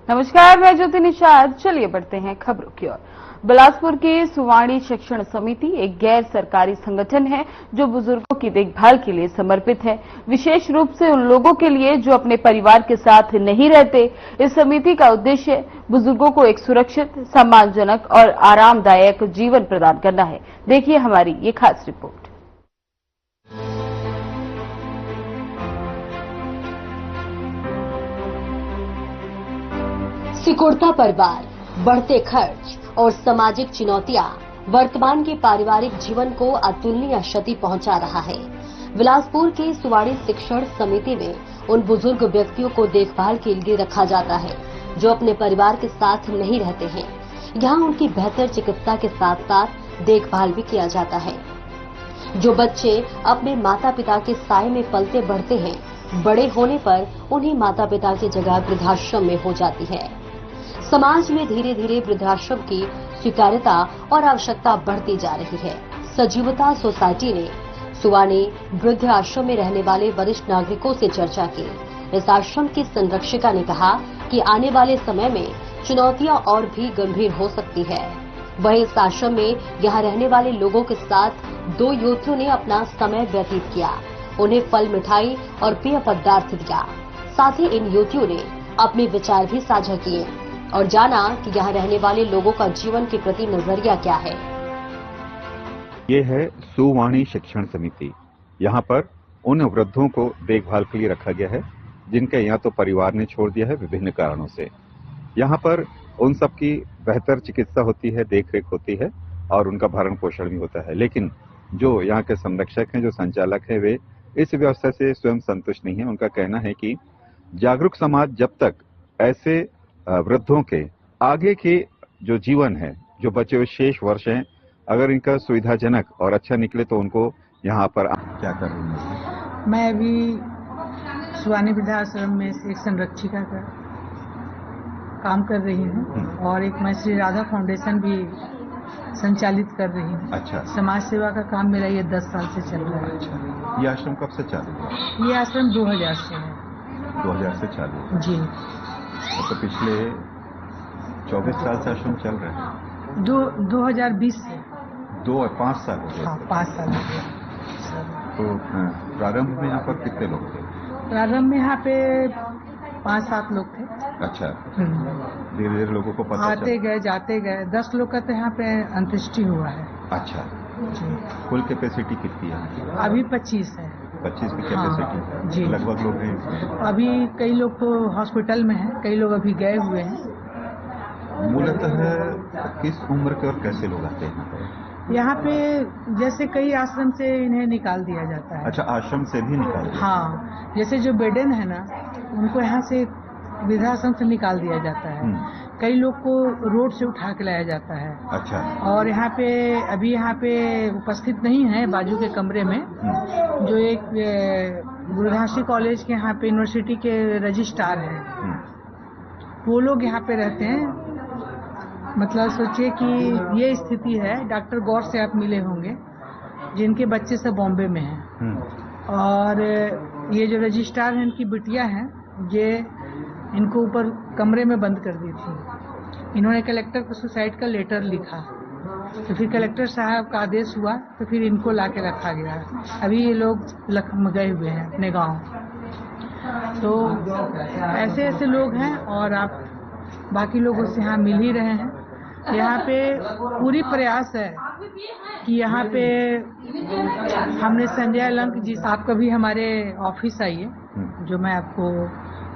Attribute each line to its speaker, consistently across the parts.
Speaker 1: नमस्कार, मैं ज्योति निषाद। चलिए बढ़ते हैं खबरों की ओर। बिलासपुर की सुवाणी शिक्षण समिति एक गैर सरकारी संगठन है जो बुजुर्गों की देखभाल के लिए समर्पित है, विशेष रूप से उन लोगों के लिए जो अपने परिवार के साथ नहीं रहते। इस समिति का उद्देश्य बुजुर्गों को एक सुरक्षित, सम्मानजनक और आरामदायक जीवन प्रदान करना है। देखिए हमारी ये खास रिपोर्ट।
Speaker 2: सिकुड़ता परिवार, बढ़ते खर्च और सामाजिक चुनौतियां वर्तमान के पारिवारिक जीवन को अतुलनीय क्षति पहुंचा रहा है। बिलासपुर के सुवाणी शिक्षण समिति में उन बुजुर्ग व्यक्तियों को देखभाल के लिए रखा जाता है जो अपने परिवार के साथ नहीं रहते हैं। यहाँ उनकी बेहतर चिकित्सा के साथ साथ देखभाल भी किया जाता है। जो बच्चे अपने माता पिता के साए में पलते बढ़ते हैं, बड़े होने पर उन्हीं माता पिता की जगह वृद्धाश्रम में हो जाती है। समाज में धीरे धीरे वृद्धाश्रम की स्वीकार्यता और आवश्यकता बढ़ती जा रही है। सजीवता सोसाइटी ने सुवाणी वृद्ध आश्रम में रहने वाले वरिष्ठ नागरिकों से चर्चा की। इस आश्रम की संरक्षिका ने कहा कि आने वाले समय में चुनौतियां और भी गंभीर हो सकती है। वहीं इस आश्रम में यहाँ रहने वाले लोगों के साथ 2 युवतियों ने अपना समय व्यतीत किया। उन्हें फल, मिठाई और पेय पदार्थ दिया। साथ ही इन युवतियों ने अपने विचार भी साझा किए और जाना कि यहाँ रहने वाले लोगों का जीवन के प्रति नजरिया क्या है।
Speaker 3: ये है सुवाणी शिक्षण समिति। यहाँ पर उन वृद्धों को देखभाल के लिए रखा गया है जिनके यहाँ तो परिवार ने छोड़ दिया है विभिन्न कारणों से। यहाँ पर उन सब की बेहतर चिकित्सा होती है, देख रेख होती है और उनका भरण पोषण भी होता है। लेकिन जो यहाँ के संरक्षक हैं, जो संचालक हैं, वे इस व्यवस्था से स्वयं संतुष्ट नहीं है। उनका कहना है कि जागरूक समाज जब तक ऐसे वृद्धों के आगे के जो जीवन है, जो बचे हुए शेष वर्ष हैं, अगर इनका सुविधाजनक और अच्छा निकले तो उनको यहाँ पर क्या कर रही है।
Speaker 4: मैं अभी सुवाणी वृद्धाश्रम में एक संरक्षिका का काम कर रही हूँ और एक मैं श्री राधा फाउंडेशन भी संचालित कर रही हूँ।
Speaker 3: अच्छा।
Speaker 4: समाज सेवा का काम मेरा ये 10 साल से चल रहा है।
Speaker 3: अच्छा। ये आश्रम कब से चालू है?
Speaker 4: ये आश्रम 2000 से है।
Speaker 3: 2000 से चालू है
Speaker 4: जी।
Speaker 3: तो पिछले 24 साल से आश्रम चल रहा है।
Speaker 4: 2020 से
Speaker 3: 5 साल हो गए।
Speaker 4: हाँ, 5 साल हो गए।
Speaker 3: तो प्रारंभ में यहाँ पर कितने लोग थे?
Speaker 4: प्रारंभ में यहाँ पे 5-7 लोग थे।
Speaker 3: अच्छा। धीरे धीरे लोगों को पता
Speaker 4: आते गए जाते गए 10 लोग का तो यहाँ पे अंत्येष्टि हुआ है।
Speaker 3: अच्छा
Speaker 4: जी।
Speaker 3: कुल कैपेसिटी कितनी है?
Speaker 4: अभी 25 है।
Speaker 3: 25 की कैपेसिटी है।
Speaker 4: जी।
Speaker 3: लगभग लोग हैं।
Speaker 4: अभी कई लोग तो हॉस्पिटल में हैं, कई लोग अभी गए हुए हैं।
Speaker 3: मूलतः किस उम्र के और कैसे लोग आते हैं
Speaker 4: यहाँ पे? जैसे कई आश्रम से इन्हें निकाल दिया जाता है।
Speaker 3: अच्छा, आश्रम से भी निकाल दिया?
Speaker 4: हाँ, जैसे जो बेडन है ना, उनको यहाँ से वृद्धाश्रम से निकाल दिया जाता है। कई लोग को रोड से उठा के लाया जाता है।
Speaker 3: अच्छा।
Speaker 4: और यहाँ पे अभी यहाँ पे उपस्थित नहीं है, बाजू के कमरे में जो एक बुरहानसी कॉलेज के यहाँ पे यूनिवर्सिटी के रजिस्ट्रार हैं, वो लोग यहाँ पे रहते हैं। मतलब सोचिए कि ये स्थिति है। डॉक्टर गौर से आप मिले होंगे, जिनके बच्चे सब बॉम्बे में हैं। और ये जो रजिस्ट्रार हैं, इनकी बिटिया हैं, ये इनको ऊपर कमरे में बंद कर दी थी। इन्होंने कलेक्टर को सुसाइड का लेटर लिखा, तो फिर कलेक्टर साहब का आदेश हुआ, तो फिर इनको लाके रखा गया। अभी ये लोग गए हुए हैं अपने गांव। तो ऐसे ऐसे लोग हैं और आप बाकी लोगों से यहाँ मिल ही रहे हैं। यहाँ पे पूरी प्रयास है कि यहाँ पे हमने संजय अलंक जी, आप कभी हमारे ऑफिस आइए, जो मैं आपको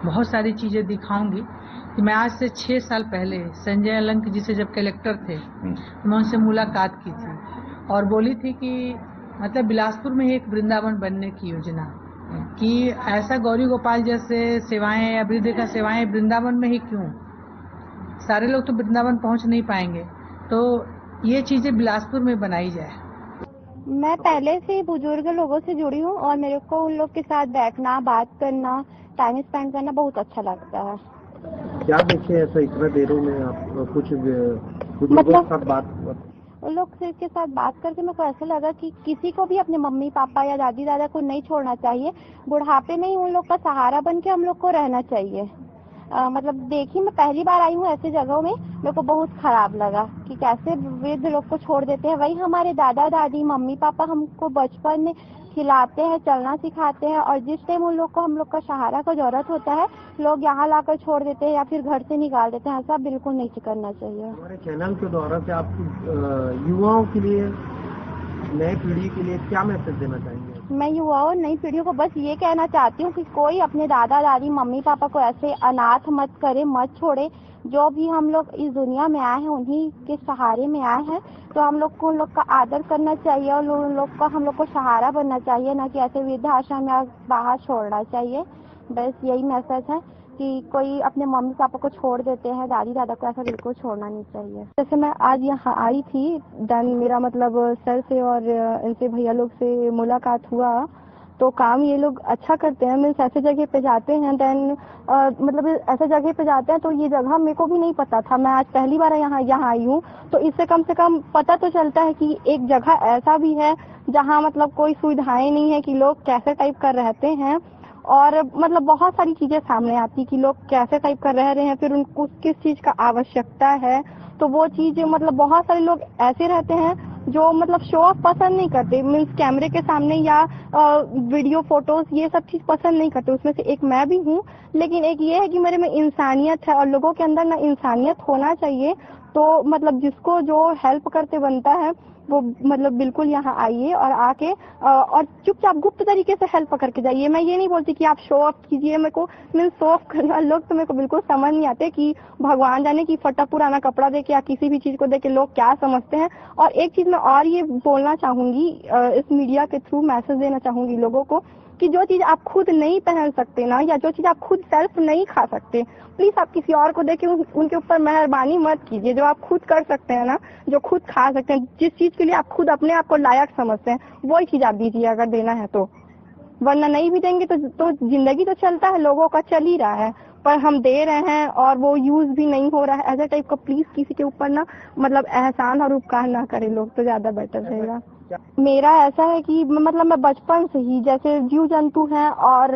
Speaker 4: बहुत सारी चीजें दिखाऊंगी। कि मैं आज से 6 साल पहले संजय अलंक जी से जब कलेक्टर थे, मैं उनसे मुलाकात की थी और बोली थी कि मतलब बिलासपुर में एक वृंदावन बनने की योजना, कि ऐसा गौरी गोपाल जैसे सेवाएं या वृद्ध का सेवाएं वृंदावन में ही क्यों, सारे लोग तो वृंदावन पहुंच नहीं पाएंगे, तो ये चीजें बिलासपुर में बनाई जाए।
Speaker 5: मैं पहले से बुजुर्ग लोगों से जुड़ी हूँ और मेरे को उन लोग के साथ बैठना, बात करना, टाइम स्पेंड करना बहुत अच्छा लगता है।
Speaker 6: क्या देखे ऐसा इतना देरों में आप कुछ बुजुर्गों के साथ बात?
Speaker 5: उन लोग के साथ बात करके मेरे को ऐसा लगा कि किसी को भी अपने मम्मी पापा या दादी दादा को नहीं छोड़ना चाहिए। बुढ़ापे में ही उन लोग का सहारा बन के हम लोग को रहना चाहिए। मतलब देखी, मैं पहली बार आई हूँ ऐसे जगहों में, मेरे को बहुत खराब लगा कि कैसे वृद्ध लोग को छोड़ देते हैं। वही हमारे दादा दादी मम्मी पापा हमको बचपन में खिलाते हैं, चलना सिखाते हैं, और जिस टाइम उन लोग को हम लोग का सहारा का जरूरत होता है, लोग यहाँ लाकर छोड़ देते हैं या फिर घर से निकाल देते हैं। ऐसा बिल्कुल नहीं करना चाहिए।
Speaker 6: हमारे चैनल के द्वारा से आप युवाओं के लिए, नई पीढ़ी के लिए क्या मैसेज देना चाहेंगे?
Speaker 5: मैं युवाओं नई पीढ़ियों को बस ये कहना चाहती हूँ कि कोई अपने दादा दादी मम्मी पापा को ऐसे अनाथ मत करे, मत छोड़े। जो भी हम लोग इस दुनिया में आए हैं उन्हीं के सहारे में आए हैं, तो हम लोग को उन लोग का आदर करना चाहिए और उन लोग का हम लोग को सहारा बनना चाहिए, ना कि ऐसे वृद्धाश्रम या बाहर छोड़ना चाहिए। बस यही मैसेज है कि कोई अपने मम्मी पापा को छोड़ देते हैं, दादी दादा को ऐसा बिल्कुल छोड़ना नहीं चाहिए। जैसे मैं आज यहाँ आई थी, देन मेरा मतलब सर से और इनसे भैया लोग से मुलाकात हुआ, तो काम ये लोग अच्छा करते हैं। मीन्स ऐसे जगह पे जाते हैं, देन मतलब ऐसे जगह पे जाते हैं, तो ये जगह मेरे को भी नहीं पता था, मैं आज पहली बार यहाँ आई हूँ, तो इससे कम से कम पता तो चलता है कि एक जगह ऐसा भी है जहाँ मतलब कोई सुविधाएं नहीं है कि लोग कैसे टाइप कर रहते हैं, और मतलब बहुत सारी चीजें सामने आती कि लोग कैसे टाइप कर रह रहे हैं, फिर उनको किस चीज का आवश्यकता है। तो वो चीज मतलब बहुत सारे लोग ऐसे रहते हैं जो मतलब शो ऑफ पसंद नहीं करते, मीन्स कैमरे के सामने या वीडियो फोटोज ये सब चीज पसंद नहीं करते। उसमें से एक मैं भी हूँ, लेकिन एक ये है कि मेरे में इंसानियत है और लोगों के अंदर ना इंसानियत होना चाहिए। तो मतलब जिसको जो हेल्प करते बनता है वो मतलब बिल्कुल यहाँ आइए और आके और चुपचाप गुप्त तरीके से हेल्प करके जाइए। मैं ये नहीं बोलती कि आप शो ऑफ कीजिए, मेरे को मीन्स शो ऑफ करने वाले लोग तो मेरे को बिल्कुल समझ नहीं आते कि भगवान जाने की फटा पुराना कपड़ा देके या किसी भी चीज को देके लोग क्या समझते हैं। और एक चीज मैं और ये बोलना चाहूंगी, इस मीडिया के थ्रू मैसेज देना चाहूंगी लोगों को कि जो चीज आप खुद नहीं पहन सकते ना, या जो चीज आप खुद सेल्फ नहीं खा सकते, प्लीज आप किसी और को देके उनके ऊपर मेहरबानी मत कीजिए। जो आप खुद कर सकते हैं ना, जो खुद खा सकते हैं, जिस चीज के लिए आप खुद अपने आप को लायक समझते हैं, वही चीज आप दीजिए अगर देना है तो। वरना नहीं भी देंगे तो जिंदगी तो चलता है, लोगों का चल ही रहा है, पर हम दे रहे हैं और वो यूज भी नहीं हो रहा है। ऐसा टाइप का प्लीज किसी के ऊपर ना मतलब एहसान और उपकार ना करें लोग, तो ज्यादा बेटर रहेगा। मेरा ऐसा है कि मतलब मैं बचपन से ही जैसे जीव जंतु हैं और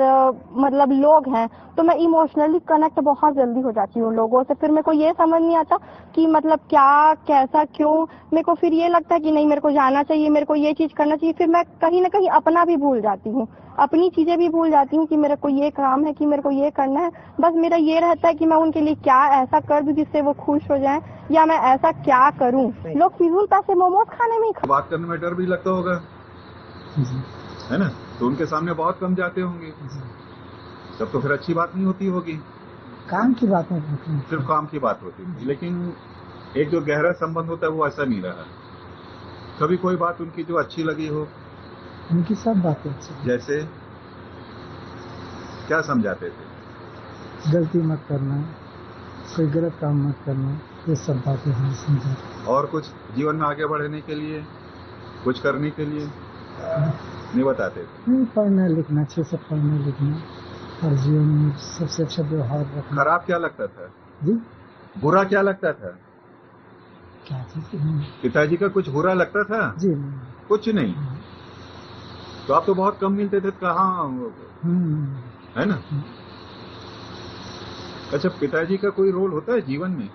Speaker 5: मतलब लोग हैं, तो मैं इमोशनली कनेक्ट बहुत जल्दी हो जाती हूँ लोगों से। फिर मेरे को ये समझ नहीं आता कि मतलब क्या कैसा क्यों, मेरे को फिर ये लगता है कि नहीं मेरे को जाना चाहिए, मेरे को ये चीज करना चाहिए। फिर मैं कहीं ना कहीं अपना भी भूल जाती हूँ, अपनी चीजें भी भूल जाती हूँ कि मेरे को ये काम है, कि मेरे को ये करना है। बस मेरा ये रहता है कि मैं उनके लिए क्या ऐसा कर दूं जिससे वो खुश हो जाएं, या मैं ऐसा क्या करूं। लोग फिजूल पैसे मोमोज खाने में ही
Speaker 3: बात करने में डर भी लगता होगा, है ना? तो उनके सामने बहुत कम जाते होंगे, तब तो फिर अच्छी बात नहीं होती होगी।
Speaker 7: काम की बात नहीं होती,
Speaker 3: सिर्फ काम की बात होती है। लेकिन एक जो गहरा संबंध होता है वो ऐसा नहीं रहा। कभी कोई बात उनकी जो अच्छी लगी हो?
Speaker 7: उनकी सब बातें अच्छी।
Speaker 3: जैसे क्या समझाते थे?
Speaker 7: गलती मत करना, कोई गलत काम मत करना, ये सब बातें हम समझाते।
Speaker 3: और कुछ जीवन में आगे बढ़ने के लिए, कुछ करने के लिए नहीं बताते थे?
Speaker 7: नहीं, पढ़ना लिखना, अच्छे से पढ़ना लिखना और जीवन में सबसे अच्छा व्यवहार रखना।
Speaker 3: खराब क्या लगता था
Speaker 7: जी?
Speaker 3: बुरा क्या लगता था?
Speaker 7: क्या चीज?
Speaker 3: पिताजी का कुछ बुरा लगता था?
Speaker 7: जी नहीं।
Speaker 3: कुछ नहीं। तो आप तो बहुत कम मिलते थे, कहाँ है ना? अच्छा, पिताजी का कोई रोल होता है जीवन में?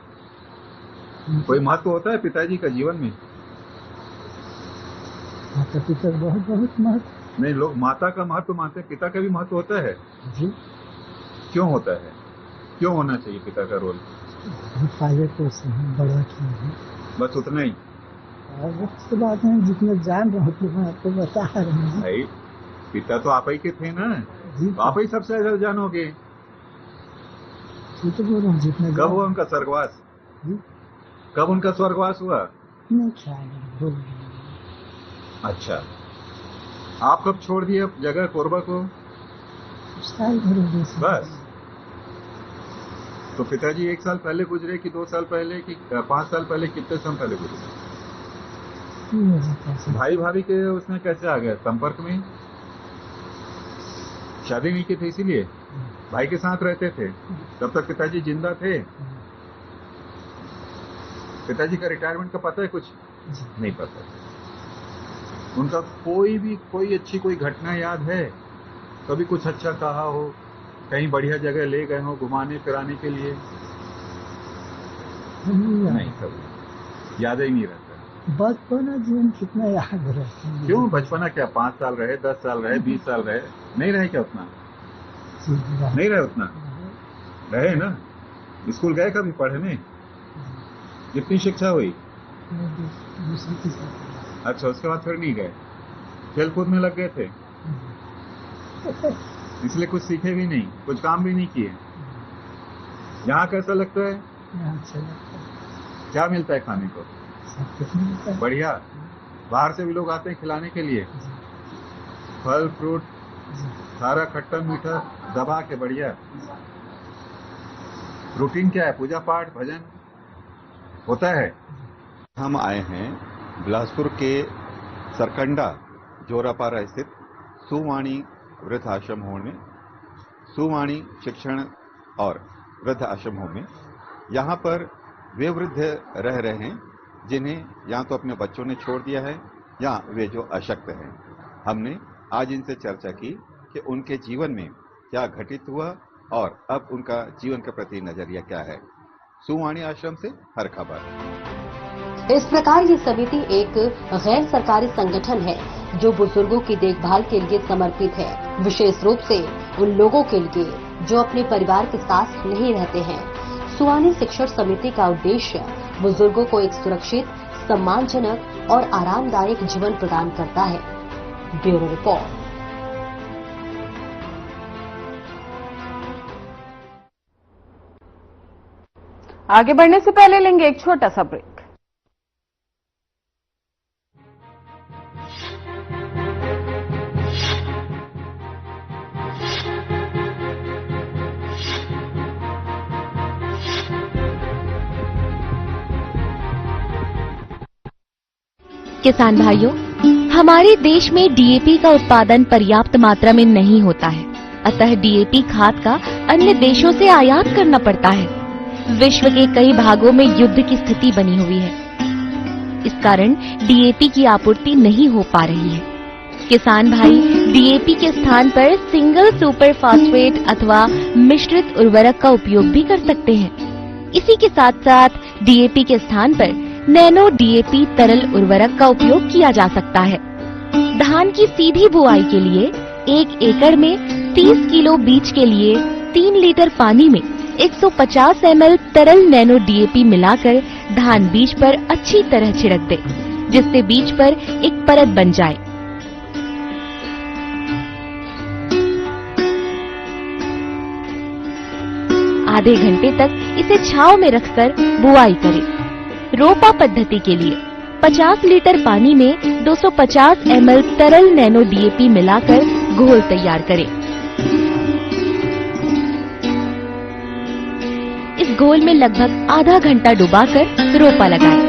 Speaker 3: कोई महत्व होता है पिताजी का जीवन में?
Speaker 7: माता पिता बहुत बहुत महत्व।
Speaker 3: नहीं, लोग माता का महत्व मानते हैं, पिता का भी महत्व होता है।
Speaker 7: जी।
Speaker 3: क्यों होता है? क्यों होना चाहिए पिता का रोल?
Speaker 7: पाले तो बड़ा किया है,
Speaker 3: बस उतना ही।
Speaker 7: और उसके बाद में जितने जान रहे थे मैं आपको बता रहे हैं।
Speaker 3: भाई, पिता तो आप ही के थे ना,
Speaker 7: जी।
Speaker 3: तो आप ही सबसे ज्यादा जानोगे।
Speaker 7: तो बोल रहा हूँ जितने।
Speaker 3: कब हुआ उनका स्वर्गवास?
Speaker 7: जी?
Speaker 3: कब उनका स्वर्गवास हुआ?
Speaker 7: नहीं ख्याल बोल।
Speaker 3: अच्छा, आप कब छोड़ दिए जगह कोरबा को?
Speaker 7: साल भर हो गए।
Speaker 3: बस। तो पिताजी 1 साल पहले गुजरे कि 2 साल पहले कि 5 साल पहले, कितने समय पहले गुजरे? भाई भाभी के उसमें कैसे आ गए संपर्क में? शादी नहीं की थी इसीलिए भाई के साथ रहते थे। तब तक पिताजी जिंदा थे। पिताजी का रिटायरमेंट का पता है कुछ? नहीं पता। उनका कोई अच्छी कोई घटना याद है? कभी कुछ अच्छा कहा हो, कहीं बढ़िया जगह ले गए हो घुमाने फिराने के लिए? नहीं, कभी याद ही नहीं रहता।
Speaker 7: बचपना जीवन कितना याद रहता है?
Speaker 3: क्यों बचपना क्या 5 साल रहे, 10 साल रहे, 20 साल रहे, नहीं रहे क्या उतना? नहीं रहे उतना? रहे ना? स्कूल गए कभी पढ़ने? कितनी शिक्षा हुई? अच्छा, उसके बाद फिर नहीं गए? खेल कूद में लग गए थे, इसलिए कुछ सीखे भी नहीं, कुछ काम भी नहीं किए। यहाँ कैसा लगता है?
Speaker 7: अच्छा लगता है।
Speaker 3: क्या मिलता है खाने को?
Speaker 7: सब कुछ मिलता है।
Speaker 3: बढ़िया। बाहर से भी लोग आते हैं खिलाने के लिए, फल फ्रूट सारा खट्टा मीठा दबा के बढ़िया। रूटीन क्या है? पूजा पाठ भजन होता है। हम आए हैं बिलासपुर के सरकंडा जोरापारा स्थित सुवाणी वृद्ध आश्रम होम में, सुवाणी शिक्षण और वृद्ध आश्रम होम में। यहाँ पर वे वृद्ध रह रहे हैं जिन्हें या तो अपने बच्चों ने छोड़ दिया है या वे जो अशक्त हैं। हमने आज इनसे चर्चा की कि उनके जीवन में क्या घटित हुआ और अब उनका जीवन के प्रति नजरिया क्या है। सुवाणी आश्रम से हर खबर।
Speaker 2: इस प्रकार ये समिति एक गैर सरकारी संगठन है जो बुजुर्गों की देखभाल के लिए समर्पित है, विशेष रूप से उन लोगों के लिए जो अपने परिवार के साथ नहीं रहते हैं। सुवाणी शिक्षण समिति का उद्देश्य बुजुर्गों को एक सुरक्षित, सम्मानजनक और आरामदायक जीवन प्रदान करता है। Bureau report.
Speaker 1: आगे बढ़ने से पहले लेंगे एक छोटा सा ब्रेक।
Speaker 8: किसान भाइयों, हमारे देश में डीएपी का उत्पादन पर्याप्त मात्रा में नहीं होता है, अतः डीएपी खाद का अन्य देशों से आयात करना पड़ता है। विश्व के कई भागों में युद्ध की स्थिति बनी हुई है, इस कारण डीएपी की आपूर्ति नहीं हो पा रही है। किसान भाई डीएपी के स्थान पर सिंगल सुपर फास्फेट अथवा मिश्रित उर्वरक का उपयोग भी कर सकते हैं। इसी के साथ साथ डीएपी के स्थान पर नैनो डीएपी तरल उर्वरक का उपयोग किया जा सकता है। धान की सीधी बुआई के लिए 1 एकड़ में 30 किलो बीज के लिए 3 लीटर पानी में 150 ml तरल नैनो डीएपी मिलाकर धान बीज पर अच्छी तरह छिड़क दे, जिससे बीज पर एक परत बन जाए। आधे घंटे तक इसे छांव में रखकर बुआई करें। रोपा पद्धति के लिए 50 लीटर पानी में 250 ml तरल नैनो डीएपी मिलाकर घोल तैयार करें। इस घोल में लगभग आधा घंटा डुबाकर रोपा लगाएं।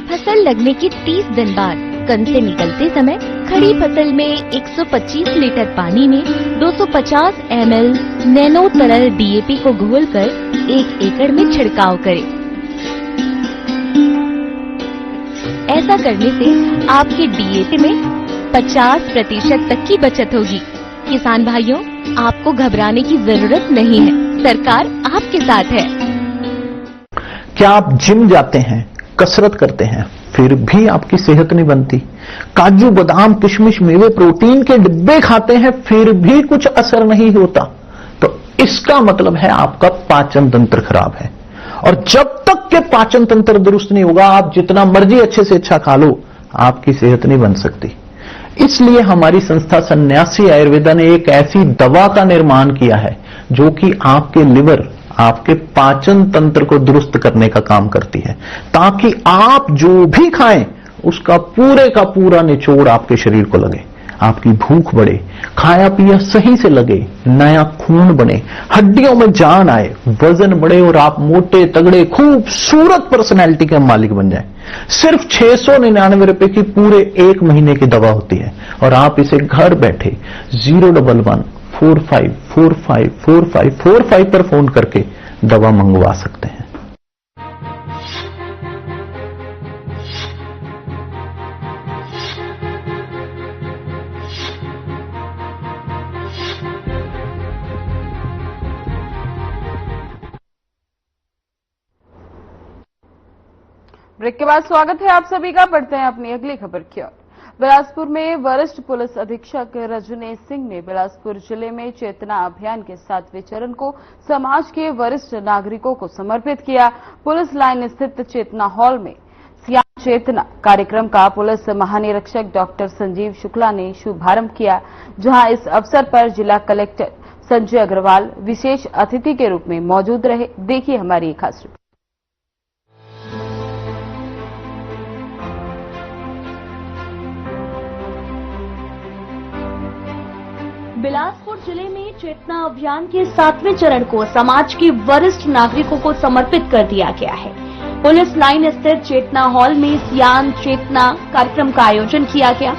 Speaker 8: फसल लगने के 30 दिन बाद कंद से निकलते समय खड़ी फसल में 125 लीटर पानी में 250 ml नैनो तरल डीएपी को घोलकर 1 एकड़ में छिड़काव करें। ऐसा करने से आपके डीएपी में 50% तक की बचत होगी। किसान भाइयों, आपको घबराने की जरूरत नहीं है, सरकार आपके साथ है।
Speaker 9: क्या आप जिम जाते हैं, कसरत करते हैं, फिर भी आपकी सेहत नहीं बनती? काजू बादाम किशमिश मेवे प्रोटीन के डिब्बे खाते हैं फिर भी कुछ असर नहीं होता? तो इसका मतलब है आपका पाचन तंत्र खराब है। और जब तक के पाचन तंत्र दुरुस्त नहीं होगा, आप जितना मर्जी अच्छे से अच्छा खा लो, आपकी सेहत नहीं बन सकती। इसलिए हमारी संस्था सन्यासी आयुर्वेदा ने एक ऐसी दवा का निर्माण किया है जो कि आपके लिवर, आपके पाचन तंत्र को दुरुस्त करने का काम करती है, ताकि आप जो भी खाएं उसका पूरे का पूरा निचोड़ आपके शरीर को लगे, आपकी भूख बढ़े, खाया पिया सही से लगे, नया खून बने, हड्डियों में जान आए, वजन बढ़े और आप मोटे तगड़े खूबसूरत पर्सनैलिटी के मालिक बन जाएं। सिर्फ 699 रुपए की पूरे 1 महीने की दवा होती है और आप इसे घर बैठे 011 4545454545 पर फोन करके दवा मंगवा सकते हैं।
Speaker 1: ब्रेक के बाद स्वागत है आप सभी का। बढ़ते हैं अपनी अगली खबर की ओर। बिलासपुर में वरिष्ठ पुलिस अधीक्षक रजनीश सिंह ने बिलासपुर जिले में चेतना अभियान के 7वें चरण को समाज के वरिष्ठ नागरिकों को समर्पित किया। पुलिस लाइन स्थित चेतना हॉल में सियान चेतना कार्यक्रम का पुलिस महानिरीक्षक डॉक्टर संजीव शुक्ला ने शुभारंभ किया, जहां इस अवसर पर जिला कलेक्टर संजय अग्रवाल विशेष अतिथि के रूप में मौजूद रहे। देखिए हमारी एक खास रिपोर्ट।
Speaker 10: बिलासपुर जिले में चेतना अभियान के 7वें चरण को समाज के वरिष्ठ नागरिकों को समर्पित कर दिया गया है। पुलिस लाइन स्थित चेतना हॉल में सियान चेतना कार्यक्रम का आयोजन किया गया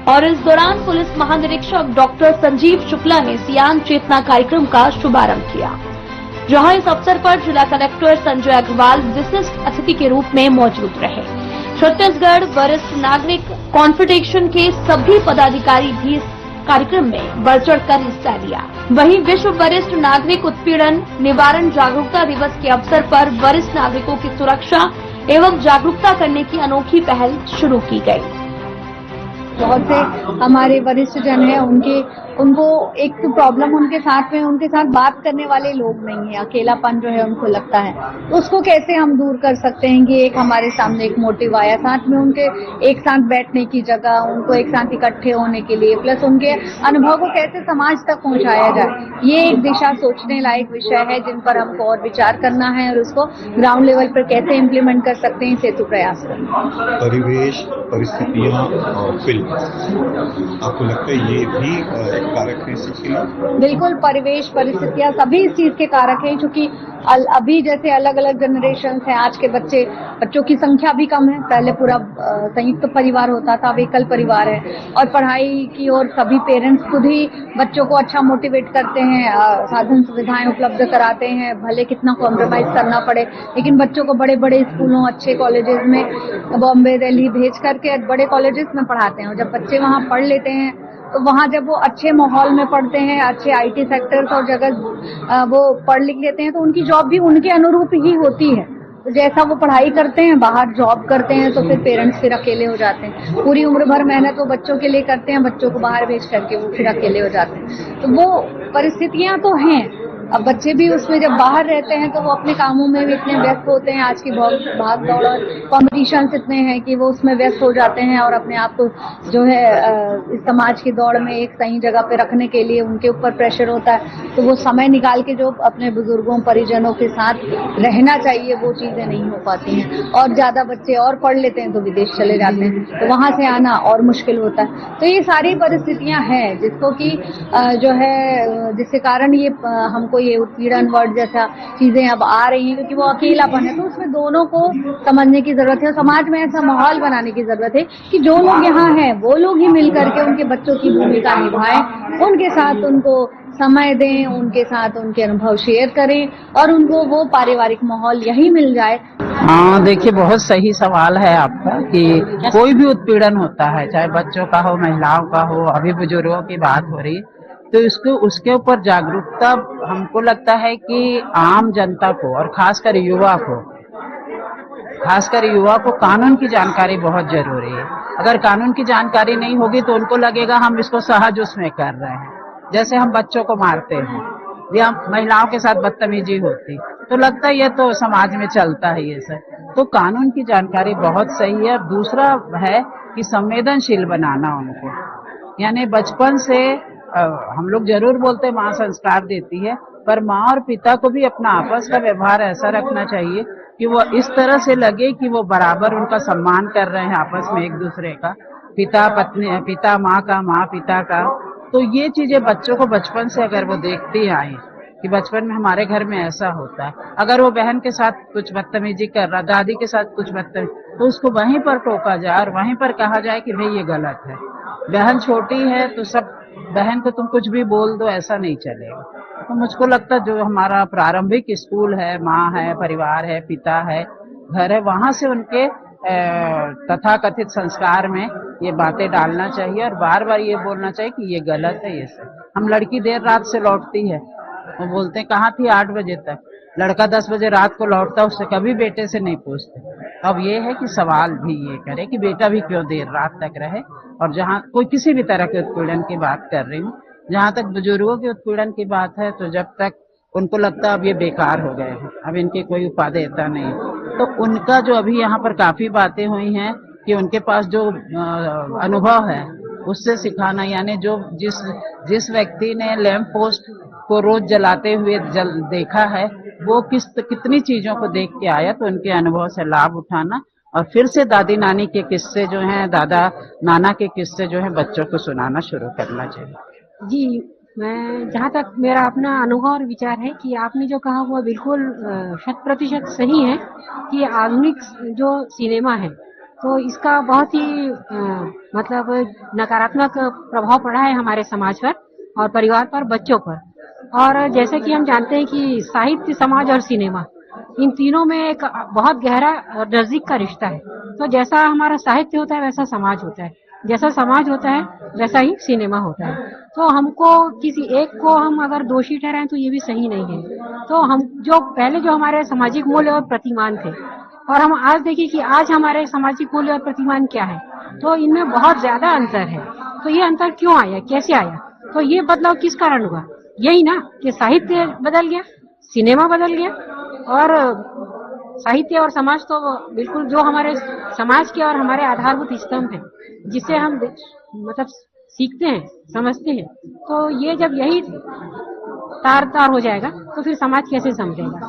Speaker 10: और इस दौरान पुलिस महानिरीक्षक डॉक्टर संजीव शुक्ला ने सियान चेतना कार्यक्रम का शुभारंभ किया, जहां इस अवसर पर जिला कलेक्टर संजय अग्रवाल विशिष्ट अतिथि के रूप में मौजूद रहे। छत्तीसगढ़ वरिष्ठ नागरिक कॉन्फेडरेशन के सभी पदाधिकारी भी कार्यक्रम में बढ़ चढ़कर हिस्सा लिया। वहीं विश्व वरिष्ठ नागरिक उत्पीड़न निवारण जागरूकता दिवस के अवसर पर वरिष्ठ नागरिकों की सुरक्षा एवं जागरूकता करने की अनोखी पहल शुरू की गई।
Speaker 11: बहुत से हमारे वरिष्ठ जन हैं, उनको एक तो प्रॉब्लम उनके साथ बात करने वाले लोग नहीं है, अकेलापन जो है उनको लगता है, तो उसको कैसे हम दूर कर सकते हैं कि एक हमारे सामने एक मोटिव आया, साथ में उनके एक साथ बैठने की जगह, उनको एक साथ इकट्ठे होने के लिए, प्लस उनके अनुभव को कैसे समाज तक पहुंचाया जाए। ये एक दिशा सोचने लायक विषय है जिन पर हमको और विचार करना है और उसको ग्राउंड लेवल पर कैसे इम्प्लीमेंट कर सकते हैं, सेतु प्रयास करना।
Speaker 12: परिवेश, परिस्थितियां और फिल्म, आपको लगता है ये भी कारक है इसके लिए?
Speaker 11: बिल्कुल, परिवेश, परिस्थितियां सभी इस चीज के कारक हैं, क्योंकि अभी जैसे अलग अलग जनरेशन हैं, आज के बच्चों की संख्या भी कम है। पहले पूरा संयुक्त परिवार होता था, अब एकल परिवार है, और पढ़ाई की ओर सभी पेरेंट्स खुद ही बच्चों को अच्छा मोटिवेट करते हैं, साधन सुविधाएं उपलब्ध कराते हैं, भले कितना कॉम्प्रोमाइज करना पड़े, लेकिन बच्चों को बड़े बड़े स्कूलों, अच्छे कॉलेजेस में, बॉम्बे, दिल्ली भेज करके बड़े कॉलेजेस में पढ़ाते हैं। और जब बच्चे वहाँ पढ़ लेते हैं तो वहाँ जब वो अच्छे माहौल में पढ़ते हैं, अच्छे IT सेक्टर्स और जगह वो पढ़ लिख लेते हैं, तो उनकी जॉब भी उनके अनुरूप ही होती है। तो जैसा वो पढ़ाई करते हैं, बाहर जॉब करते हैं, तो फिर पेरेंट्स फिर अकेले हो जाते हैं। पूरी उम्र भर मेहनत वो बच्चों के लिए करते हैं, बच्चों को बाहर भेज करके वो फिर अकेले हो जाते हैं। तो वो परिस्थितियां तो हैं। अब बच्चे भी उसमें जब बाहर रहते हैं तो वो अपने कामों में भी इतने व्यस्त होते हैं, आज की भाग दौड़ और कॉम्पिटिशन्स इतने हैं कि वो उसमें व्यस्त हो जाते हैं, और अपने आप को जो है इस समाज की दौड़ में एक सही जगह पे रखने के लिए उनके ऊपर प्रेशर होता है। तो वो समय निकाल के जो अपने बुजुर्गों, परिजनों के साथ रहना चाहिए, वो चीजें नहीं हो पाती हैं। और ज्यादा बच्चे और पढ़ लेते हैं तो विदेश चले जाते हैं, तो वहां से आना और मुश्किल होता है। तो ये सारी परिस्थितियां हैं जिसको कि जो है जिसके कारण ये हमको ये उत्पीड़न वर्ड जैसा चीजें अब आ रही हैं, क्योंकि वो अकेलापन है। तो उसमें दोनों को समझने की जरूरत है, समाज में ऐसा माहौल बनाने की जरूरत है कि जो लोग यहाँ हैं वो लोग ही मिल करके उनके बच्चों की भूमिका निभाएं, उनके साथ उनको समय दें, उनके साथ उनके अनुभव शेयर करें और उनको वो पारिवारिक माहौल यही मिल जाए।
Speaker 13: हाँ, देखिए, बहुत सही सवाल है आपका कि कोई भी उत्पीड़न होता है, चाहे बच्चों का हो, महिलाओं का हो, अभी बुजुर्गों की बात हो रही है, तो इसको उसके ऊपर जागरूकता हमको लगता है कि आम जनता को और खासकर युवा को कानून की जानकारी बहुत जरूरी है। अगर कानून की जानकारी नहीं होगी तो उनको लगेगा हम इसको सहज उसमें कर रहे हैं। जैसे हम बच्चों को मारते हैं या महिलाओं के साथ बदतमीजी होती, तो लगता है ये तो समाज में चलता है ये सब। तो कानून की जानकारी बहुत सही है। दूसरा है कि संवेदनशील बनाना उनको, यानी बचपन से हम लोग जरूर बोलते हैं माँ संस्कार देती है, पर माँ और पिता को भी अपना आपस का व्यवहार ऐसा रखना चाहिए कि वो इस तरह से लगे कि वो बराबर उनका सम्मान कर रहे हैं आपस में एक दूसरे का, पिता पत्नी, पिता माँ का, माँ पिता का। तो ये चीजें बच्चों को बचपन से अगर वो देखती आए कि बचपन में हमारे घर में ऐसा होता है, अगर वो बहन के साथ कुछ बदतमीजी कर रहा, दादी के साथ कुछ बदतमीजी, तो उसको वहीं पर टोका जाए और वहीं पर कहा जाए कि भाई ये गलत है। बहन छोटी है तो सब बहन को तुम कुछ भी बोल दो, ऐसा नहीं चलेगा। तो मुझको लगता जो हमारा प्रारंभिक स्कूल है, माँ है, परिवार है, पिता है, घर है, वहां से उनके तथाकथित संस्कार में ये बातें डालना चाहिए और बार बार ये बोलना चाहिए कि ये गलत है। ये सब हम लड़की देर रात से लौटती है, वो बोलते हैं कहाँ थी 8 बजे तक, लड़का 10 बजे रात को लौटता, उससे कभी बेटे से नहीं पूछते। अब ये है कि सवाल भी ये करे कि बेटा भी क्यों देर रात तक रहे। और जहाँ कोई किसी भी तरह के उत्पीड़न की बात कर रही हूँ, जहाँ तक बुजुर्गों के उत्पीड़न की बात है, तो जब तक उनको लगता अब ये बेकार हो गए हैं, अब इनके कोई उपादेयता नहीं, तो उनका जो अभी यहाँ पर काफी बातें हुई हैं कि उनके पास जो अनुभव है उससे सिखाना, यानी जो जिस व्यक्ति ने लैंप पोस्ट को रोज जलाते हुए देखा है, वो कितनी चीजों को देख के आया, तो उनके अनुभव से लाभ उठाना और फिर से दादी नानी के किस्से जो हैं, दादा नाना के किस्से जो हैं, बच्चों को सुनाना शुरू करना चाहिए।
Speaker 14: जी, मैं जहाँ तक मेरा अपना अनुभव और विचार है कि आपने जो कहा वो बिल्कुल 100% सही है कि आधुनिक जो सिनेमा है तो इसका बहुत ही मतलब नकारात्मक प्रभाव पड़ा है हमारे समाज पर और परिवार पर, बच्चों पर। और जैसे कि हम जानते हैं कि साहित्य, समाज और सिनेमा, इन तीनों में एक बहुत गहरा और नजदीक का रिश्ता है। तो जैसा हमारा साहित्य होता है वैसा समाज होता है, जैसा समाज होता है वैसा ही सिनेमा होता है। तो हमको किसी एक को हम अगर दोषी ठहराएं तो ये भी सही नहीं है। तो हम जो पहले जो हमारे सामाजिक मूल्य और प्रतिमान थे और हम आज देखिए कि आज हमारे सामाजिक मूल्य और प्रतिमान क्या है, तो इनमें बहुत ज्यादा अंतर है। तो ये अंतर क्यों आया, कैसे आया, तो ये बदलाव किस कारण हुआ? यही ना कि साहित्य बदल गया, सिनेमा बदल गया। और साहित्य और समाज तो बिल्कुल जो हमारे समाज के और हमारे आधारभूत स्तंभ है, जिसे हम मतलब सीखते हैं, समझते हैं, तो ये जब यही तार हो जाएगा तो फिर समाज कैसे समझेगा?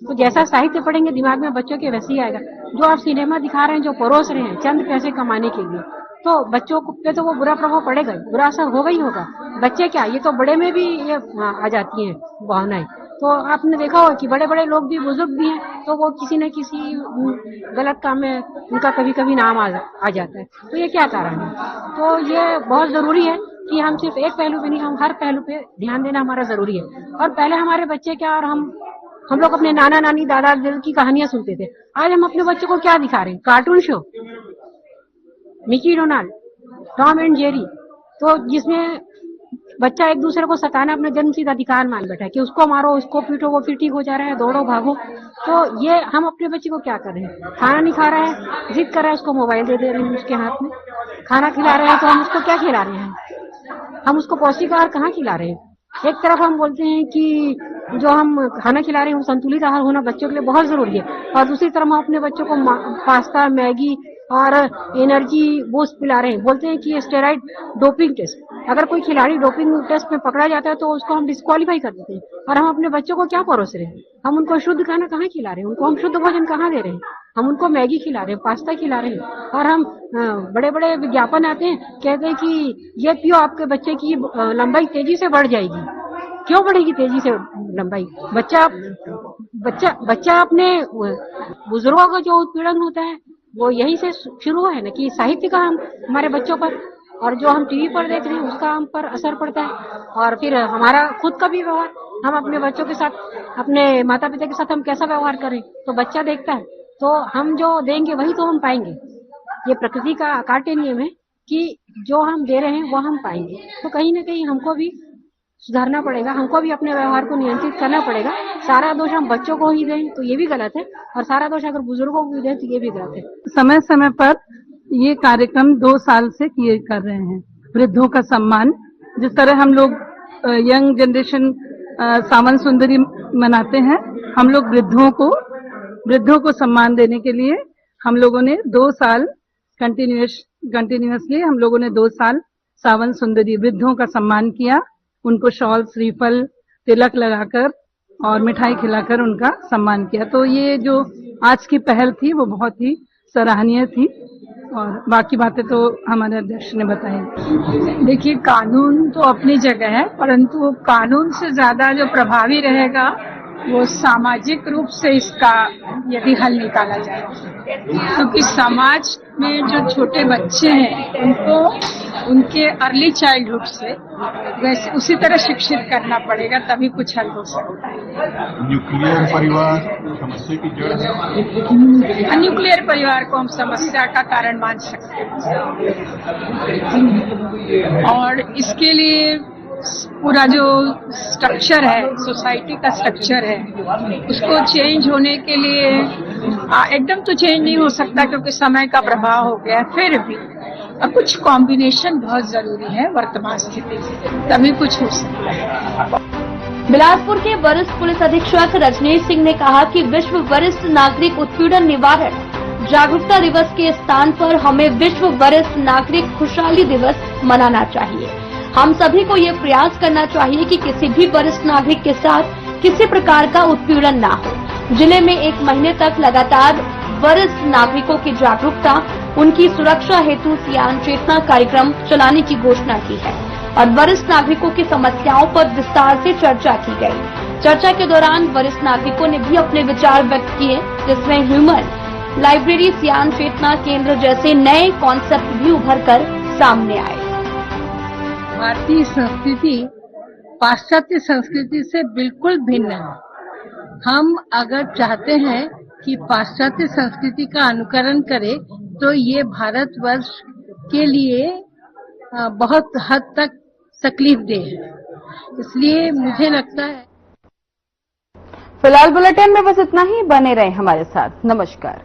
Speaker 14: तो जैसा साहित्य पढ़ेंगे दिमाग में बच्चों के वैसे ही आएगा। जो आप सिनेमा दिखा रहे हैं, जो परोस रहे हैं चंद पैसे कमाने के लिए, तो बच्चों पे तो वो बुरा प्रभाव पड़ेगा, बुरा असर होगा ही होगा। बच्चे क्या, ये तो बड़े में भी ये आ जाती हैं भावनाएं। तो आपने देखा होगा कि बड़े बड़े लोग भी, बुजुर्ग भी हैं, तो वो किसी न किसी गलत काम में उनका कभी कभी नाम आ जाता है। तो ये क्या कारण है? तो ये बहुत जरूरी है कि हम सिर्फ एक पहलू पे नहीं, हम हर पहलू पे ध्यान देना हमारा जरूरी है। और पहले हमारे बच्चे क्या, और हम लोग अपने नाना नानी दादा दादी की कहानियां सुनते थे। आज हम अपने बच्चों को क्या दिखा रहे हैं? Cartoon show, Mickey Donald, Tom and Jerry, तो जिसमें बच्चा एक दूसरे को सताना अपना जन्मसिद्ध अधिकार मान बैठा है कि उसको मारो, उसको पीटो, वो फिर ठीक हो जा रहा है, दौड़ो भागो। तो ये हम अपने बच्चे को क्या कर रहे हैं? खाना नहीं खा रहा है, जिद कर रहा है, उसको मोबाइल दे रहे हैं उसके हाथ में। खाना खिला रहे हैं तो हम उसको क्या खिला रहे हैं? हम उसको पौष्टिक आहार कहाँ खिला रहे हैं? एक तरफ हम बोलते हैं कि जो हम खाना खिला रहे हैं वो संतुलित आहार होना बच्चों के लिए बहुत जरूरी है, और दूसरी तरफ हम अपने बच्चों को पास्ता, मैगी और एनर्जी बूस्ट पिला रहे हैं। बोलते हैं कि स्टेरॉइड डोपिंग टेस्ट, अगर कोई खिलाड़ी डोपिंग टेस्ट में पकड़ा जाता है तो उसको हम डिस्क्वालीफाई कर देते हैं। और हम अपने बच्चों को क्या परोस रहे हैं? हम उनको शुद्ध खाना कहाँ खिला रहे हैं? उनको हम शुद्ध भोजन कहाँ दे रहे हैं? हम उनको मैगी खिला रहे हैं, पास्ता खिला रहे हैं। और हम बड़े बड़े विज्ञापन आते हैं, कहते हैं कि ये पियो, आपके बच्चे की लंबाई तेजी से बढ़ जाएगी। क्यों बढ़ेगी तेजी से लंबाई? बच्चा अपने बुजुर्गों का जो उत्पीड़न होता है वो यहीं से शुरू है ना, कि साहित्य का हमारे बच्चों पर और जो हम टीवी पर देख रहे हैं उसका हम पर असर पड़ता है। और फिर हमारा खुद का भी व्यवहार, हम अपने बच्चों के साथ, अपने माता पिता के साथ हम कैसा व्यवहार करें तो बच्चा देखता है। तो हम जो देंगे वही तो हम पाएंगे। ये प्रकृति का अकाट्य नियम है कि जो हम दे रहे हैं वो हम पाएंगे। तो कहीं ना कहीं हमको भी सुधारना पड़ेगा, हमको भी अपने व्यवहार को नियंत्रित करना पड़ेगा। सारा दोष हम बच्चों को ही दें तो ये भी गलत है, और सारा दोष अगर बुजुर्गों को भी दें तो ये भी गलत है।
Speaker 15: समय समय पर ये कार्यक्रम 2 साल से किए कर रहे हैं। वृद्धों का सम्मान, जिस तरह हम लोग यंग जनरेशन सावन सुंदरी मनाते हैं, हम लोग वृद्धों को सम्मान देने के लिए हम लोगों ने 2 साल कंटिन्यूअसली हम लोगों ने 2 साल सावन सुंदरी वृद्धों का सम्मान किया। उनको शॉल, श्रीफल, तिलक लगाकर और मिठाई खिलाकर उनका सम्मान किया। तो ये जो आज की पहल थी वो बहुत ही सराहनीय थी, और बाकी बातें तो हमारे अध्यक्ष ने बताई।
Speaker 11: देखिए, कानून तो अपनी जगह है, परंतु कानून से ज्यादा जो प्रभावी रहेगा
Speaker 15: वो सामाजिक रूप से इसका यदि हल निकाला जाए, क्योंकि समाज में जो छोटे बच्चे हैं उनको उनके अर्ली चाइल्डहुड से वैसे उसी तरह शिक्षित करना पड़ेगा, तभी कुछ हल हो सकता है।
Speaker 12: न्यूक्लियर परिवार समस्या की जड़ है।
Speaker 15: न्यूक्लियर परिवार को हम समस्या का कारण मान सकते हैं और इसके लिए पूरा जो स्ट्रक्चर है, सोसाइटी का स्ट्रक्चर है, उसको चेंज होने के लिए एकदम तो चेंज नहीं हो सकता क्योंकि समय का प्रभाव हो गया, फिर भी कुछ कॉम्बिनेशन बहुत जरूरी है वर्तमान स्थिति से, तभी कुछ हो सकता है।
Speaker 10: बिलासपुर के वरिष्ठ पुलिस अधीक्षक रजनीश सिंह ने कहा कि विश्व वरिष्ठ नागरिक उत्पीड़न निवारण जागरूकता दिवस के स्थान पर हमें विश्व वरिष्ठ नागरिक खुशहाली दिवस मनाना चाहिए। हम सभी को ये प्रयास करना चाहिए कि किसी भी वरिष्ठ नागरिक के साथ किसी प्रकार का उत्पीड़न ना हो। जिले में 1 महीने तक लगातार वरिष्ठ नागरिकों की जागरूकता, उनकी सुरक्षा हेतु सियान चेतना कार्यक्रम चलाने की घोषणा की है और वरिष्ठ नागरिकों की समस्याओं पर विस्तार से चर्चा की गई। चर्चा के दौरान वरिष्ठ नागरिकों ने भी अपने विचार व्यक्त किए, जिसमें ह्यूमन लाइब्रेरी, सियान चेतना केंद्र जैसे नए कॉन्सेप्ट भी उभर कर सामने आए।
Speaker 15: भारतीय संस्कृति पाश्चात्य संस्कृति से बिल्कुल भिन्न है। हम अगर चाहते हैं कि पाश्चात्य संस्कृति का अनुकरण करें तो ये भारतवर्ष के लिए बहुत हद तक तकलीफदेह है। इसलिए मुझे लगता है।
Speaker 1: फिलहाल बुलेटिन में बस इतना ही। बने रहें हमारे साथ। नमस्कार।